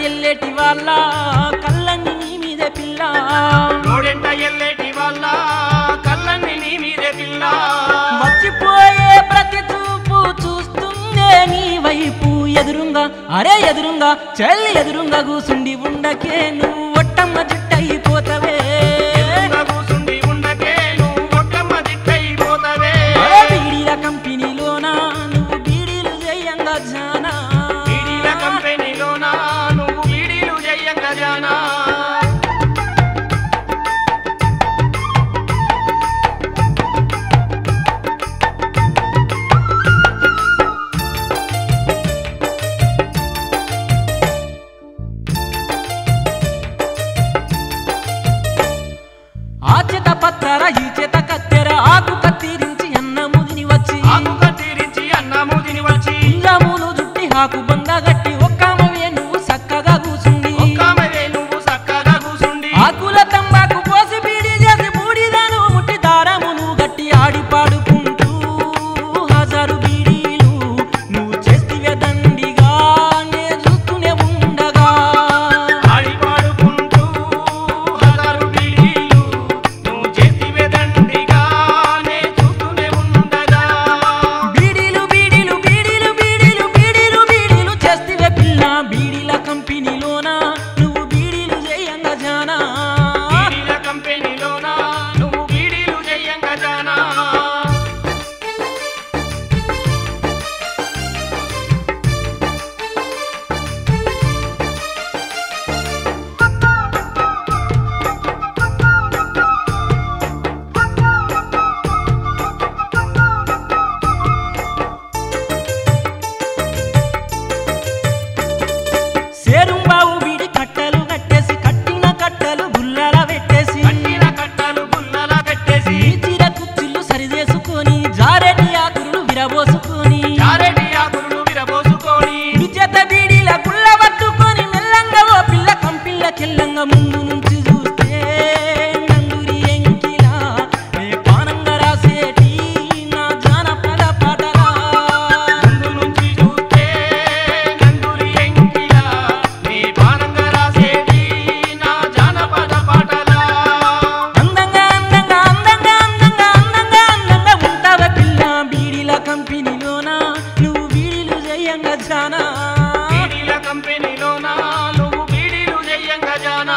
ఎల్లేటి వాళ్ళ కళ్ళన్ని నీ మీదే పిల్ల రోడెంట ఎల్లేటి వాళ్ళ కళ్ళన్ని నీ మీదే పిల్ల మర్చిపోయే ప్రతి చూపు చూస్తుందే నీ వైపు ఎదురుంగా అరే ఎదురుంగా చెల్లి ఎదురుంగా కూసుండి ఉండకే నువ్వు ఒట్టమ్మ జుట్టయిపోతవే బీడీల కంపెనీలోనా నువ్వు బీడీలు చేయంగా జానా బీడీల కంపెనీలోనా నువ్వు బీడీలు చేయంగా జానా ఆ చేత పత్తర ఈ చేత కత్తెర ఆకు కత్తిరించి అన్నముదిని వచ్చి ఇంజాములు జుట్టి ఆకు బందగట్టి ఒక్కమవే నువ్వు సక్కగా కూసుండి ఆకుల తంబాకు పోసి బీడి చేసి బూడిదను ముట్టి దారమును గట్టి ఆడి పాడుకుంటూ హజారు బీడీలు నువ్వు చేస్తివే దండిగా నే చూస్తూనే ఉండగా ఆడి పాడుకుంటూ హజారు బీడీలు నువ్వు చేస్తివే దండిగా నే చూస్తూనే ఉండగా బీడీలు బీడీలు బీడీలు బీడీలు బీడీలు బీడీలు చేస్తివే పిల్ల బీడీల కంపెనీలోనా నువ్వు బీడీలు చేయంగా జానా బీడీల కంపెనీలోనా నువ్వు బీడీలు చేయంగా జానా సేరుంబావు బీడి కట్టలు కట్టేసి కట్టిన కట్టలు గుల్లల పెట్టేసి కట్టిన కట్టలు గుల్లల పెట్టేసి ఈ చీర కుచ్చిళ్ళు సరిదేసుకొని జారెటి ఆకులు విరబోసుకొని చారెడి ఆకులు విరబోసుకొని చేత బీడీల గుల్ల పట్టుకొని మెల్లంగా ఓ పిల్ల కంపిల్ల కెల్లంగా ముందు నుంచి చూస్తే నందురి ఎంకిలా నే పానంగా రాసేటి నా జానపద పాటలా ముందు నుంచి చూస్తే నందురి ఎంకిలా నీ పానంగా రాసేటి నా జానపద పాటలా అందంగా అందంగా అందంగా అందంగా అందంగా అందంగా ఉంటావే పిల్ల బీడీల కంపెనీలోనా నువ్వు బీడీలు చేయంగా జానా బీడీల కంపెనీలోనా నువ్వు బీడీలు చేయంగా జానా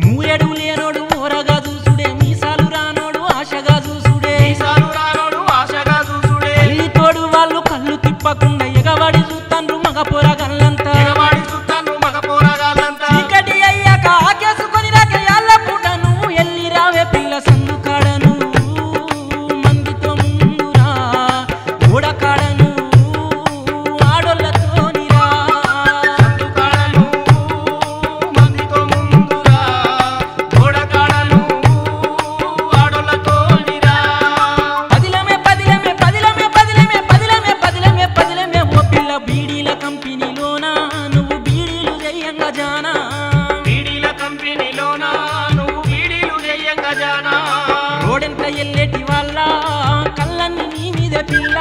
మూరెడు లేనోడు ఓరగా చూసుడే మీసాలు రానోడు ఆశగా చూసుడే ఈసారు రానోడు ఆశగా చూసుడే తల్లి తోడు వాళ్ళు కళ్ళు తిప్పకుండా ఎగబడి చూస్తాండ్రు మగ పొరగల్లంతా ఎగవాడి చుట్టాను మగ పోరాగాలంతా చీకటి అయ్యాక ఆకేసుకొని రాక యాళ్ళ పూట నువ్వు ఎల్లి రావే పిల్ల సందు కాడను మందితో ముందురా గోడ కాడను ఆడోళ్ళతోనిరా అందుకాడను మందితో ముందురా గోడకాడను ఆడోళ్ళతోనిరా పదిలమే పదిలమే పదిలమే పదిలమే పదిలమే పదిలమే పదిలమే ఓ పిల్ల బీడీల కంపెనీలోనా నువ్వు బీడీలు చేయంగా జానా బీడీల కంపెనీలోనా నువ్వు బీడీలు చేయంగా జానా రోడెంట ఎల్లేటి వాళ్ళ కళ్ళన్ని నీ మీద పిల్ల